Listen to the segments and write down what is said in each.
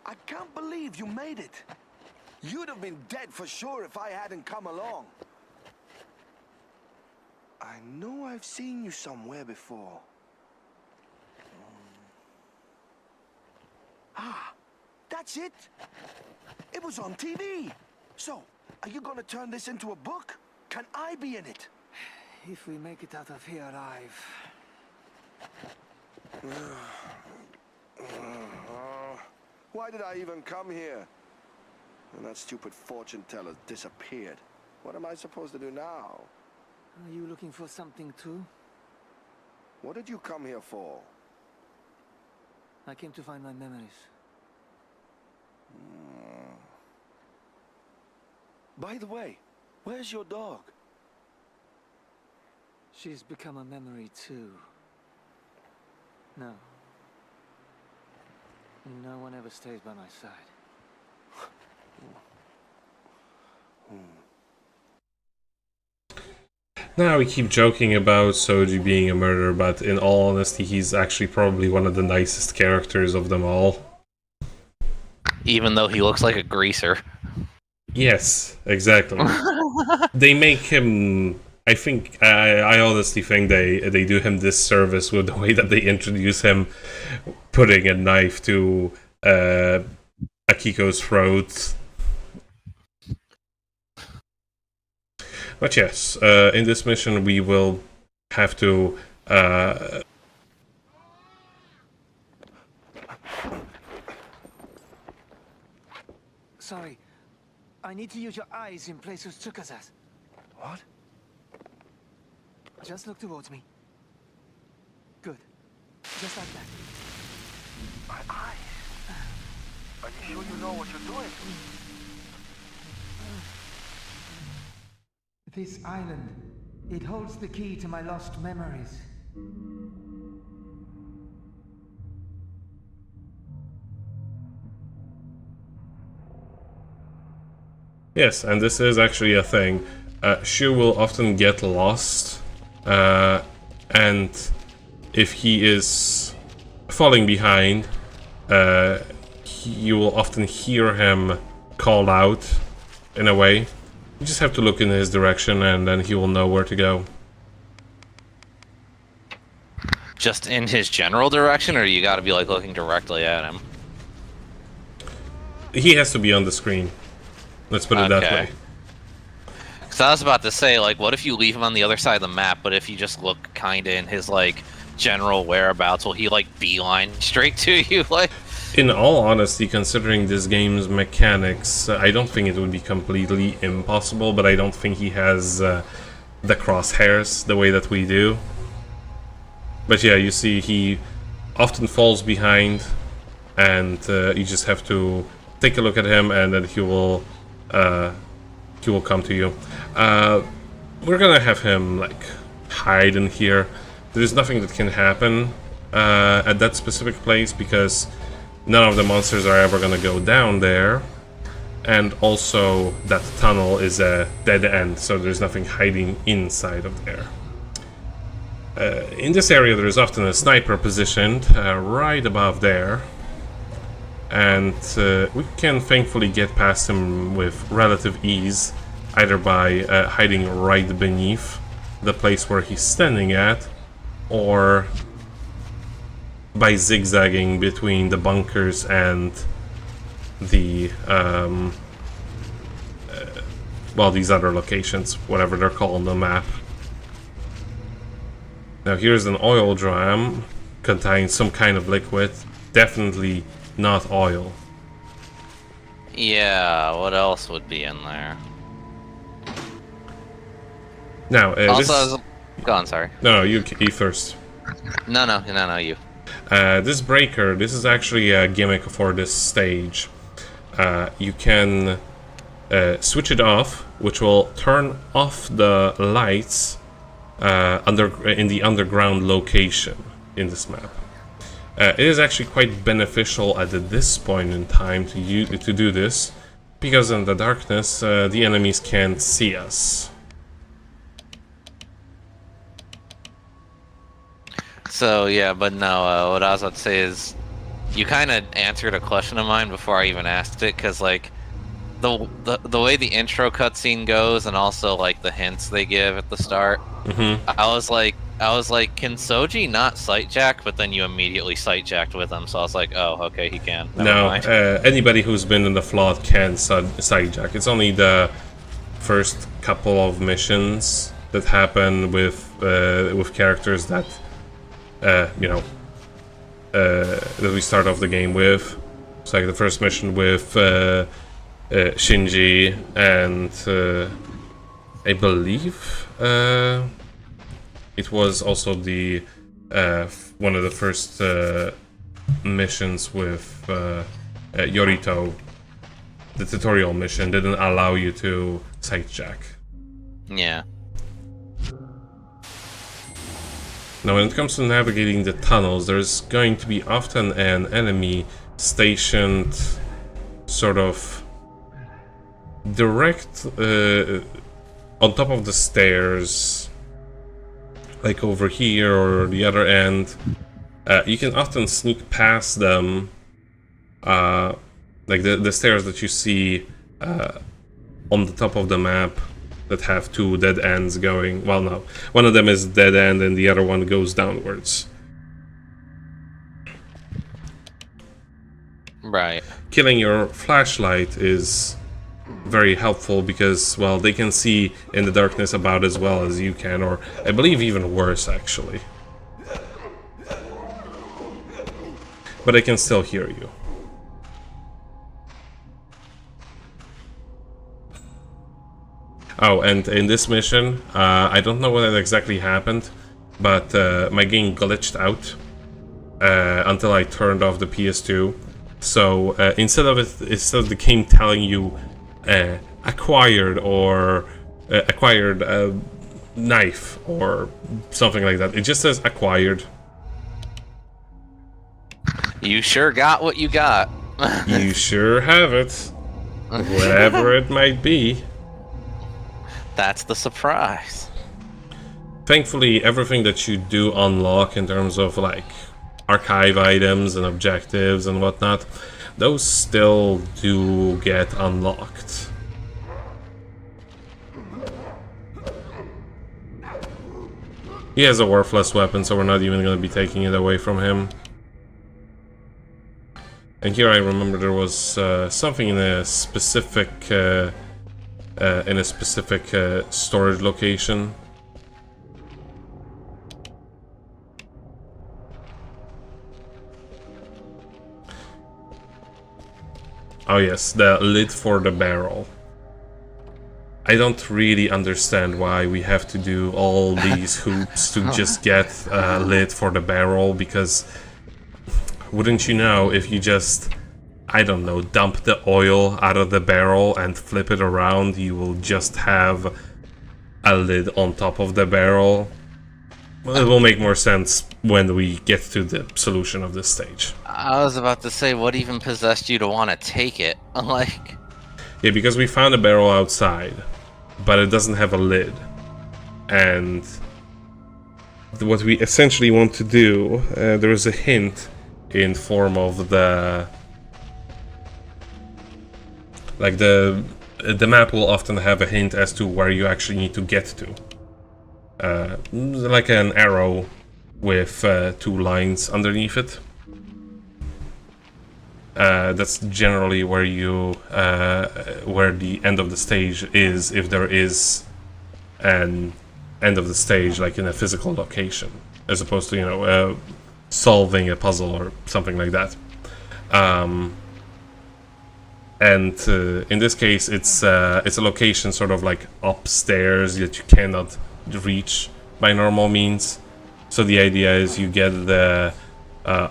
I can't believe you made it. You'd have been dead for sure if I hadn't come along. I know I've seen you somewhere before. Ah, that's it. It was on TV. So, are you gonna turn this into a book? Can I be in it? If we make it out of here alive. Why did I even come here? And that stupid fortune teller disappeared. What am I supposed to do now? Are you looking for something too? What did you come here for? I came to find my memories. By the way, where's your dog? She's become a memory too. No. No one ever stays by my side. Now we keep joking about Soji being a murderer, but in all honesty, he's actually probably one of the nicest characters of them all. Even though he looks like a greaser. Yes, exactly. They make him... I honestly think they do him disservice with the way that they introduce him putting a knife to Akiko's throat. But yes, in this mission we will have to... Sorry. I need to use your eyes in place of Tsukasa's. What? Just look towards me. Good. Just like that. My eyes. Are you sure you know what you're doing? This island, it holds the key to my lost memories. Yes, and this is actually a thing. Shu will often get lost, and if he is falling behind, you will often hear him call out, in a way. You just have to look in his direction, and then he will know where to go. Just in his general direction, or you gotta be like looking directly at him? He has to be on the screen. Let's put it that way. Because I was about to say, like, what if you leave him on the other side of the map, but if you just look kinda in his, like, general whereabouts, will he, like, beeline straight to you? Like, in all honesty, considering this game's mechanics, I don't think it would be completely impossible, but I don't think he has the crosshairs the way that we do. But yeah, you see, he often falls behind, and you just have to take a look at him, and then he will come to you. We're gonna have him, like, hide in here. There's nothing that can happen at that specific place, because none of the monsters are ever gonna go down there. And also, that tunnel is a dead end, so there's nothing hiding inside of there. In this area, there is often a sniper positioned right above there. And we can thankfully get past him with relative ease, either by hiding right beneath the place where he's standing at, or by zigzagging between the bunkers and the well, these other locations, whatever they're called on the map. Now here's an oil drum containing some kind of liquid, definitely not oil. yeah, what else would be in there? Now, Also, go on, sorry. No, you first. No, you. This breaker, this is actually a gimmick for this stage. You can switch it off, which will turn off the lights in the underground location in this map. It is actually quite beneficial at this point in time to do this, because in the darkness, the enemies can't see us. So, yeah, but no, what I was about to say is, you kind of answered a question of mine before I even asked it, because like the way the intro cutscene goes, and also like the hints they give at the start, I was like, can Soji not sight jack? But then you immediately sight jacked with him, so I was like, oh, okay, he can. Never mind. Anybody who's been in the flood can sight jack. It's only the first couple of missions that happen with characters that that we start off the game with. It's like the first mission with Shinji and I believe it was also the one of the first missions with Yorito. The tutorial mission didn't allow you to sight jack. Yeah. Now, when it comes to navigating the tunnels, there's going to be often an enemy stationed sort of direct on top of the stairs, like over here or the other end. You can often sneak past them, like the stairs that you see on the top of the map that have two dead ends going. Well, no, one of them is dead end and the other one goes downwards. Right. Killing your flashlight is very helpful because, well, they can see in the darkness about as well as you can, or I believe even worse, actually. But I can still hear you. Oh, and in this mission, I don't know what exactly happened, but my game glitched out until I turned off the PS2. So instead of the game telling you acquired or acquired a knife or something like that, it just says acquired. You sure got what you got. You sure have it, whatever it might be. That's the surprise. Thankfully, everything that you do unlock in terms of like archive items and objectives and whatnot, those still do get unlocked. He has a worthless weapon, so we're not even going to be taking it away from him. And here I remember there was something in a specific storage location. Oh yes, the lid for the barrel. I don't really understand why we have to do all these hoops to just get a lid for the barrel, because wouldn't you know, if you just, I don't know, dump the oil out of the barrel and flip it around, you will just have a lid on top of the barrel. Well, it will make more sense when we get to the solution of this stage. I was about to say, what even possessed you to want to take it? Like... Yeah, because we found a barrel outside, but it doesn't have a lid. And what we essentially want to do, there is a hint in form of the... Like the map will often have a hint as to where you actually need to get to. Like an arrow with two lines underneath it. That's generally where you where the end of the stage is, if there is an end of the stage, like in a physical location, as opposed to, you know, solving a puzzle or something like that. And in this case, it's a location sort of like upstairs that you cannot reach by normal means. So the idea is you get the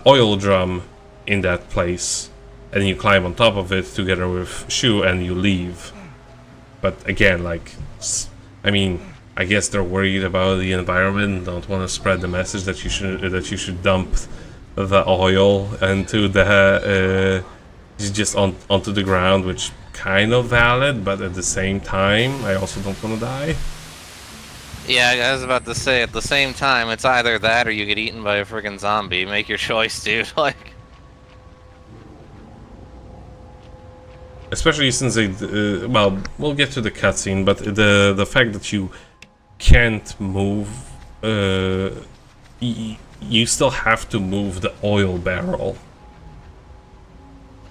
oil drum in that place, and you climb on top of it together with Shu, and you leave. But again, like, I mean, I guess they're worried about the environment, don't want to spread the message that you should dump the oil into the just onto the ground, which kind of valid, but at the same time, I also don't want to die. Yeah, I was about to say, at the same time, it's either that or you get eaten by a friggin' zombie. Make your choice, dude. Like... Especially since they, well, we'll get to the cutscene, but the fact that you can't move, you still have to move the oil barrel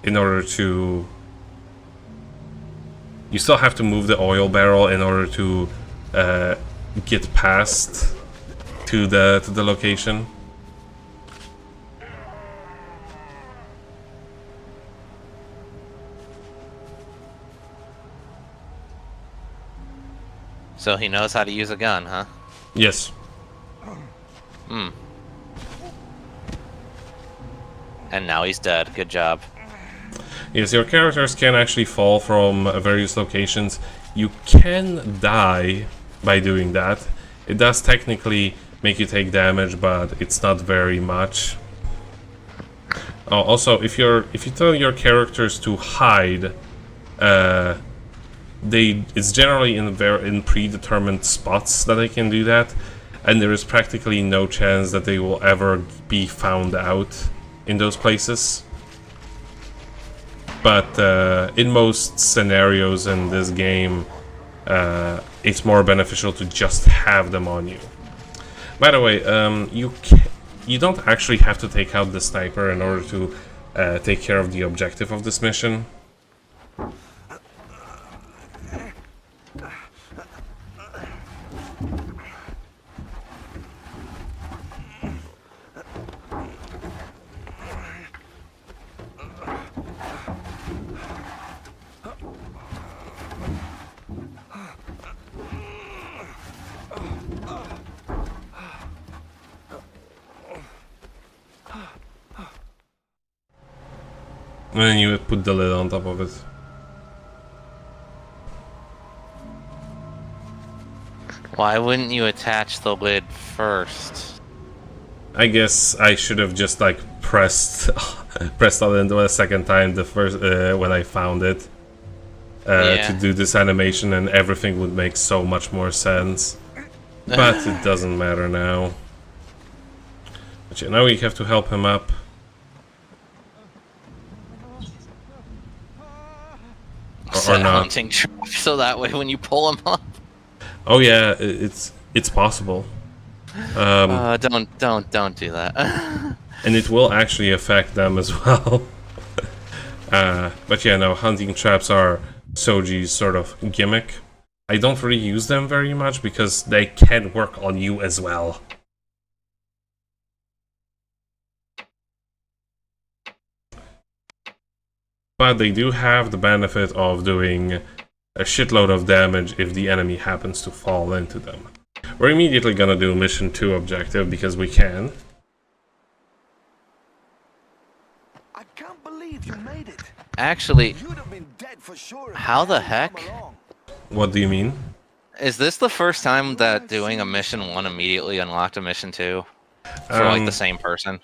in order to. You still have to move the oil barrel in order to get past to the location. So he knows how to use a gun, huh? Yes. Hmm. And now he's dead. Good job. Yes, your characters can actually fall from various locations. You can die by doing that. It does technically make you take damage, but it's not very much. Also, if you tell your characters to hide, it's generally in predetermined spots that they can do that, and there is practically no chance that they will ever be found out in those places. But in most scenarios in this game, it's more beneficial to just have them on you. By the way, you don't actually have to take out the sniper in order to take care of the objective of this mission. And then you would put the lid on top of it. Why wouldn't you attach the lid first? I guess I should have just like pressed on it a second time the first when I found it to do this animation, and everything would make so much more sense. But it doesn't matter now. But yeah, now we have to help him up. Or not. Hunting trap, so that way when you pull him up. Oh yeah, it's possible. Don't do that. And it will actually affect them as well. But yeah, no, hunting traps are Soji's sort of gimmick. I don't really use them very much because they can work on you as well. But they do have the benefit of doing a shitload of damage if the enemy happens to fall into them. We're immediately gonna do mission 2 objective because we can. I can't believe you made it. Actually, You'd have been dead for sure if how I the hadn't heck? come along. What do you mean? Is this the first time that doing a mission 1 immediately unlocked a mission 2? For like the same person?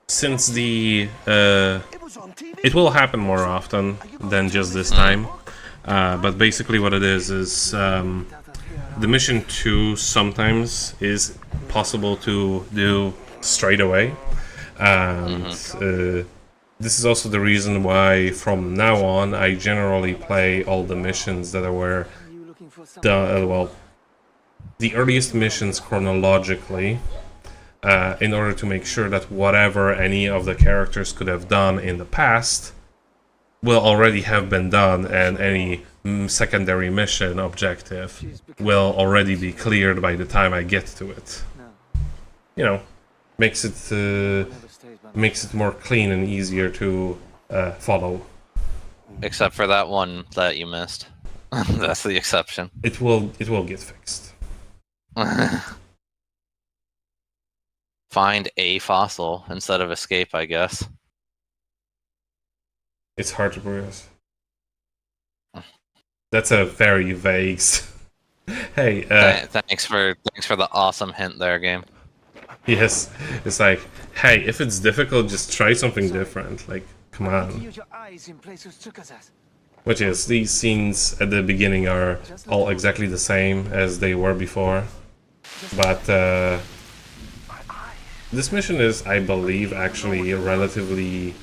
Since the It was on TV. it will happen more often than just this time. But basically what it is the mission 2 sometimes is possible to do straight away. And this is also the reason why from now on I generally play all the missions that were done, well, the earliest missions chronologically, in order to make sure that whatever any of the characters could have done in the past will already have been done, and any secondary mission objective will already be cleared by the time I get to it. You know, makes it more clean and easier to follow. Except for that one that you missed. That's the exception. It will get fixed. Find a fossil instead of escape, I guess. It's hard to progress. That's a very vague. Hey, thanks for the awesome hint there, game. yes, it's like, hey, if it's difficult, just try something different. Like, come on. Use your eyes in places Tsukasas. Which is, these scenes at the beginning are all exactly the same as they were before. But this mission is, I believe, actually relatively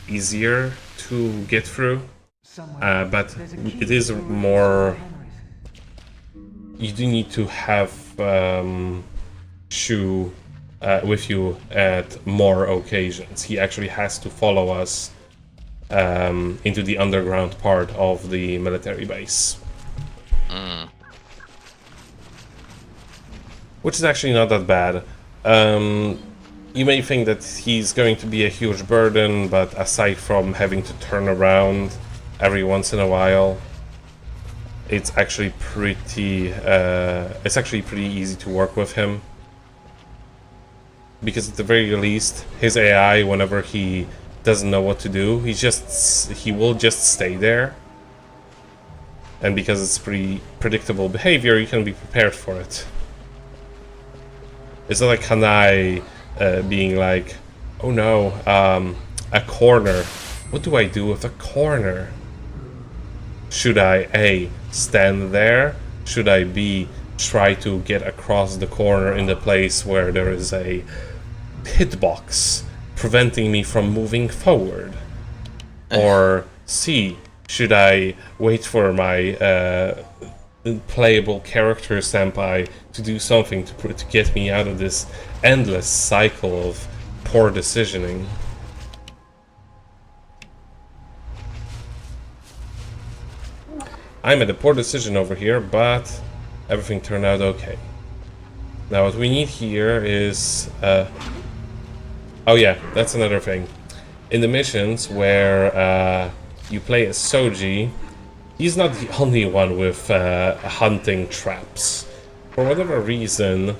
easier to get through, Somewhere. but There's a key it is to more. Henry's. You do need to have Shu with you at more occasions. He actually has to follow us into the underground part of the military base. Which is actually not that bad. You may think that he's going to be a huge burden, but aside from having to turn around every once in a while, it's actually pretty easy to work with him. Because at the very least, his AI, whenever he doesn't know what to do, he will just stay there. And because it's pretty predictable behavior, you can be prepared for it. It's not like Hanai being like, oh no, a corner. What do I do with a corner? Should I A, stand there? Should I B, try to get across the corner in the place where there is a hitbox preventing me from moving forward? Or C, should I wait for my playable character senpai to do something to get me out of this endless cycle of poor decisioning? I made a poor decision over here, but everything turned out okay. Now what we need here is... oh yeah, that's another thing. In the missions where you play as Soji, he's not the only one with hunting traps. For whatever reason,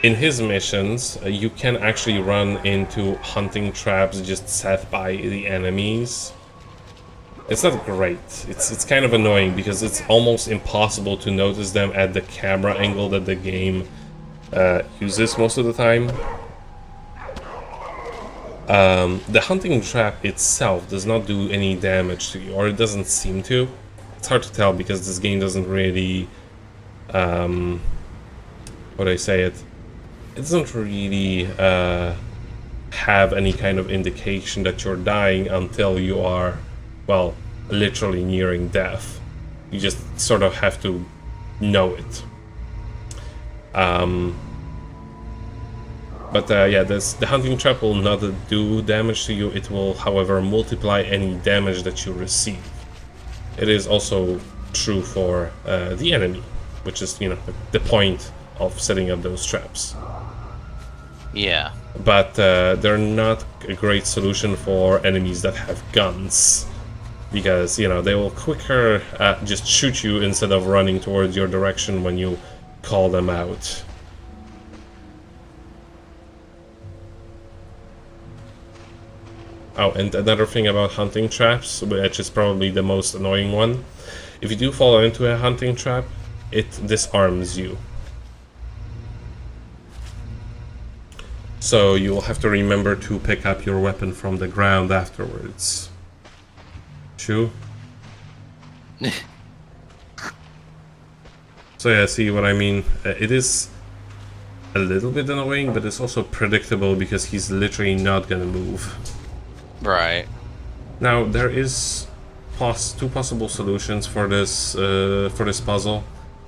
in his missions, you can actually run into hunting traps just set by the enemies. It's not great. It's kind of annoying because it's almost impossible to notice them at the camera angle that the game uses most of the time. The hunting trap itself does not do any damage to you, or it doesn't seem to. It's hard to tell because this game doesn't really, how do I say it? It doesn't really have any kind of indication that you're dying until you are, well, literally nearing death. You just sort of have to know it. But yeah, the hunting trap will not do damage to you. It will, however, multiply any damage that you receive. It is also true for the enemy, which is, you know, the point of setting up those traps. Yeah. But they're not a great solution for enemies that have guns, because, you know, they will quicker just shoot you instead of running towards your direction when you call them out. Oh, and another thing about hunting traps, which is probably the most annoying one. If you do fall into a hunting trap, it disarms you. So you will have to remember to pick up your weapon from the ground afterwards. Shu? So yeah, see what I mean? It is a little bit annoying, but it's also predictable because he's literally not gonna move. Right. Now there is two possible solutions for this puzzle.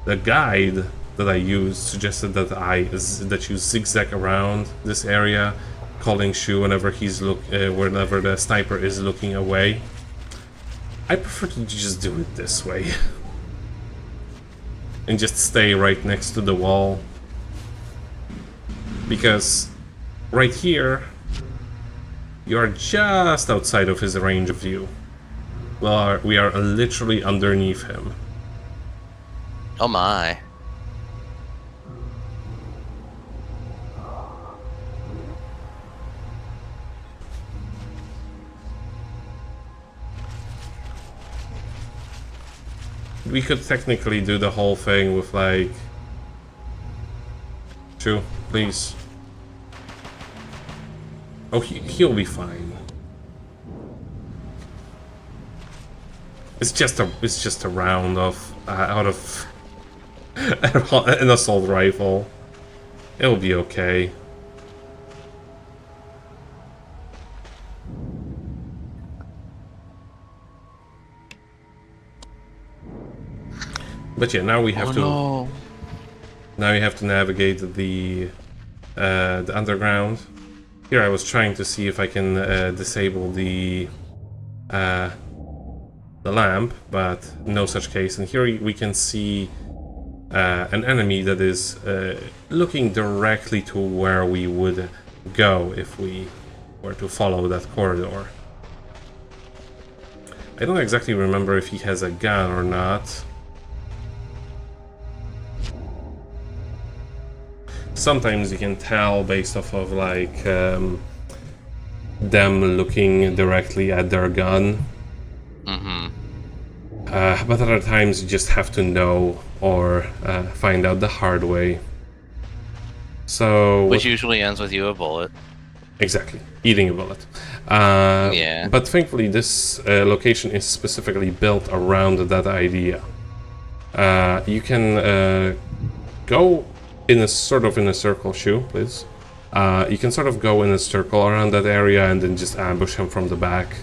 The guide that I used suggested that you zigzag around this area, calling Shu whenever whenever the sniper is looking away. I prefer to just do it this way and just stay right next to the wall, because right here you are just outside of his range of view. Well, we are literally underneath him. Oh my. We could technically do the whole thing with, like... Shu, please. Oh, he'll be fine. It's just a round of out of an assault rifle. It'll be okay. But yeah, now we have to. No. Now you have to navigate the underground. Here I was trying to see if I can disable the lamp, but no such case. And here we can see an enemy that is looking directly to where we would go if we were to follow that corridor. I don't exactly remember if he has a gun or not. Sometimes you can tell based off of like them looking directly at their gun. But other times you just have to know or find out the hard way. So Which usually ends with you a bullet. exactly, eating a bullet. Yeah. But thankfully this location is specifically built around that idea. You can go in a sort of in a circle, Shu, please. You can sort of go in a circle around that area and then just ambush him from the back,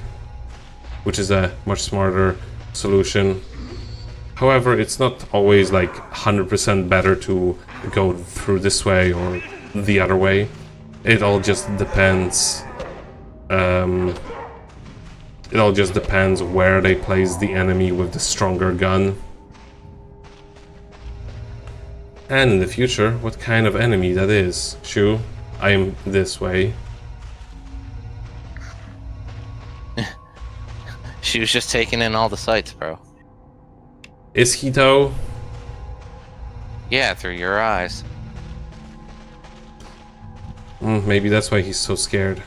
which is a much smarter solution. However, it's not always like 100% better to go through this way or the other way. It all just depends. It all just depends where they place the enemy with the stronger gun. And in the future, what kind of enemy that is. Shu, I am this way. She was just taking in all the sights, bro. Is he though? Yeah, through your eyes. Maybe that's why he's so scared.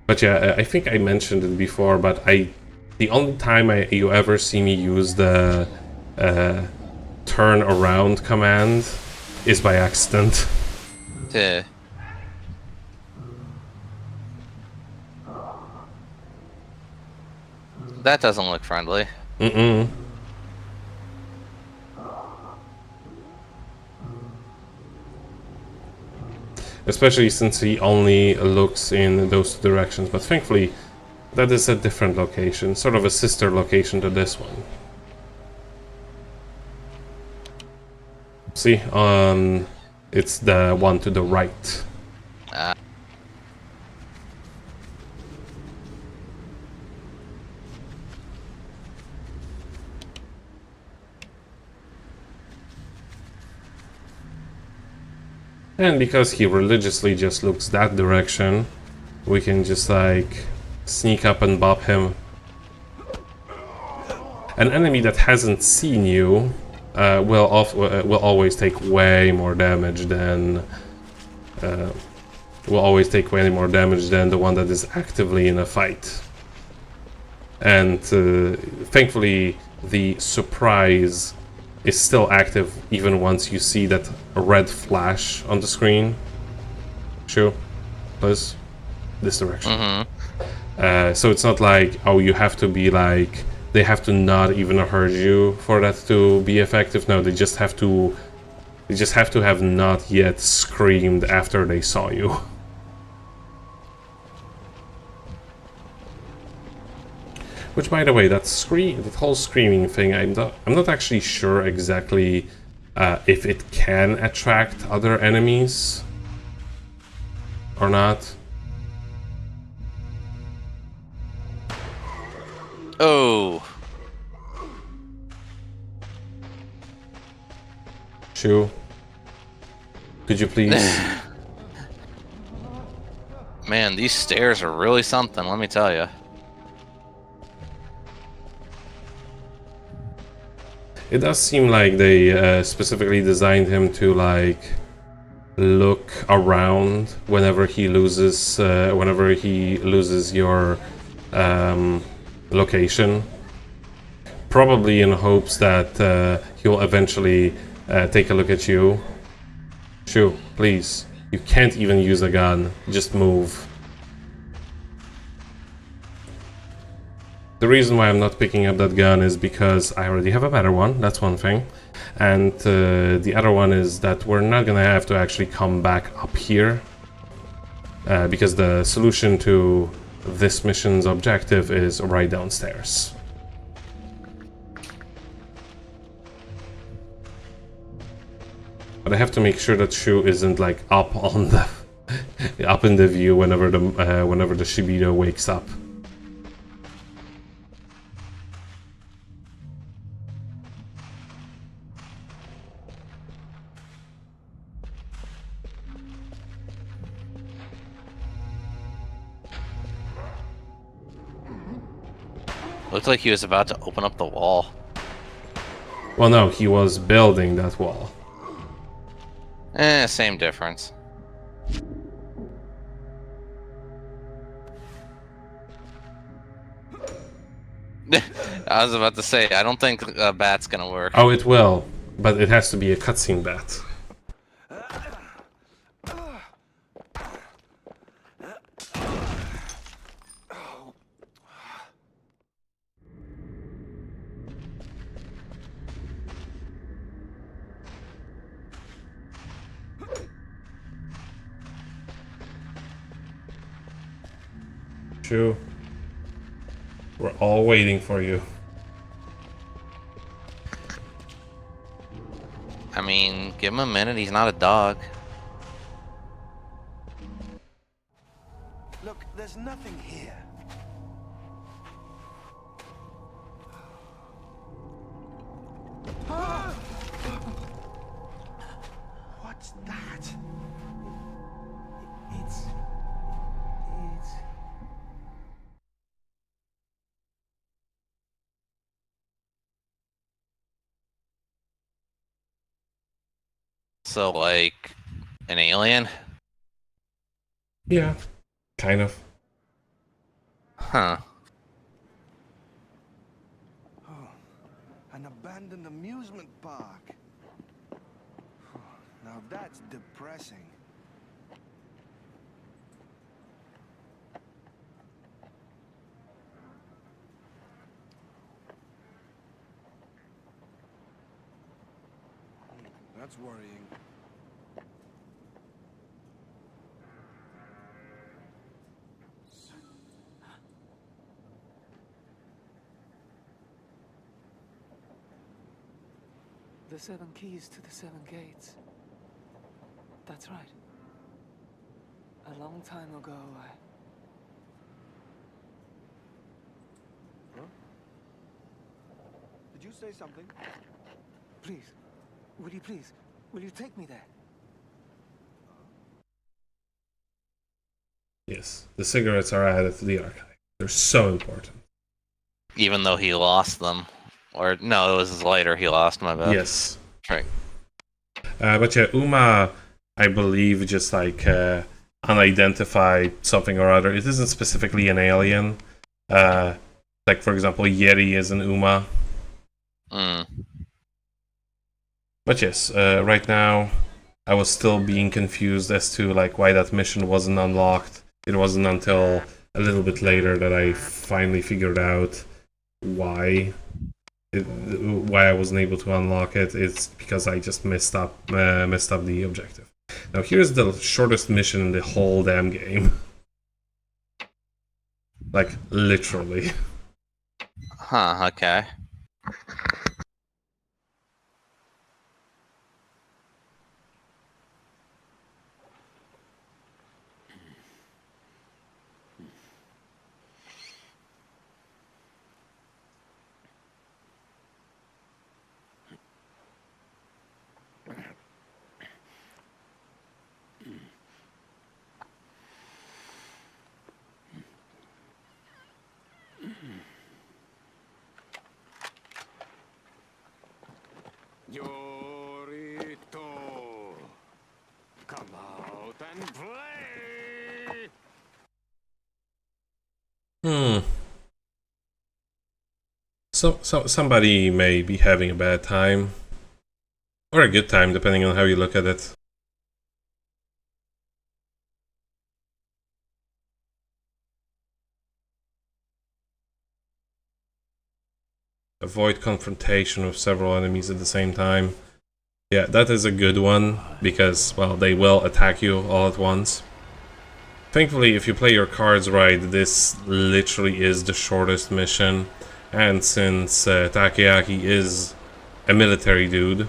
But yeah, I think I mentioned it before, but the only time you ever see me use the turn around command is by accident. That doesn't look friendly. Especially since he only looks in those directions, but thankfully that is a different location, sort of a sister location to this one. See, it's the one to the right. And because he religiously just looks that direction, we can just like sneak up and bop him. An enemy that hasn't seen you will always take way more damage than the one that is actively in a fight. And thankfully, the surprise is still active even once you see that red flash on the screen. Sure, please, this direction. So it's not like, oh, you have to be like, they have to not even heard you for that to be effective. No, they just have to have not yet screamed after they saw you. Which, by the way, that whole screaming thing, I'm not actually sure exactly if it can attract other enemies or not. Oh. Shu, could you please? Man, these stairs are really something, let me tell you. It does seem like they specifically designed him to like look around whenever he loses your location, probably in hopes that he'll eventually take a look at you. Shu, please, you can't even use a gun, just move. The reason why I'm not picking up that gun is because I already have a better one, that's one thing. And the other one is that we're not gonna have to actually come back up here. Because the solution to this mission's objective is right downstairs. But I have to make sure that Shu isn't like up on the up in the view whenever the Shibito wakes up. Looked like he was about to open up the wall. Well, no, he was building that wall. Same difference. I was about to say, I don't think a bat's gonna work. Oh, it will, but it has to be a cutscene bat. Shu, we're all waiting for you. I mean, give him a minute, he's not a dog. Look, there's nothing here. What's that? It's... So, like, an alien? Yeah, kind of. Huh. Oh, an abandoned amusement park. Now that's depressing. That's worrying. The 7 keys to the 7 gates. That's right. A long time ago, Huh? Did you say something? Please, will you take me there? Yes, the cigarettes are added to the archive. They're so important. Even though he lost them. Or, no, it was later he lost my bad. Yes. Right. But yeah, Uma, I believe, just like unidentified something or other. It isn't specifically an alien. Like, for example, Yeti is an Uma. Mm. But yes, right now, I was still being confused as to like why that mission wasn't unlocked. It wasn't until a little bit later that I finally figured out why I wasn't able to unlock it. It's because I just messed up the objective. Now here's the shortest mission in the whole damn game. Like literally. Huh, okay. Yorito, come out and play. So somebody may be having a bad time. Or a good time, depending on how you look at it. Avoid confrontation with several enemies at the same time. Yeah, that is a good one, because, well, they will attack you all at once. Thankfully, if you play your cards right, this literally is the shortest mission. And since Takeaki is a military dude,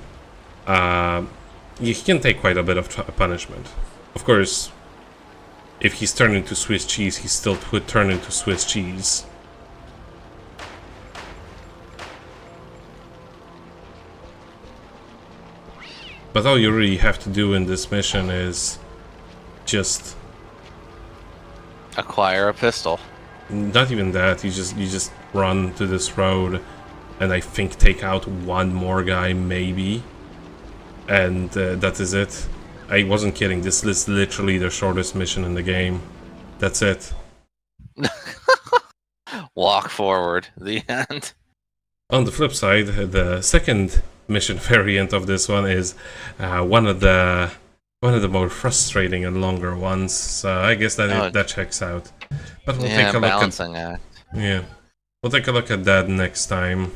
he can take quite a bit of punishment. Of course, if he's turned into Swiss cheese, he still would turn into Swiss cheese. But all you really have to do in this mission is just Acquire a pistol. not even that. You just run to this road, and I think take out one more guy maybe, and that is it. I wasn't kidding. This is literally the shortest mission in the game. That's it. Walk forward. The end. On the flip side, the second mission variant of this one is one of the more frustrating and longer ones. So I guess that that checks out. But we'll take a look balancing act. yeah, we'll take a look at that next time.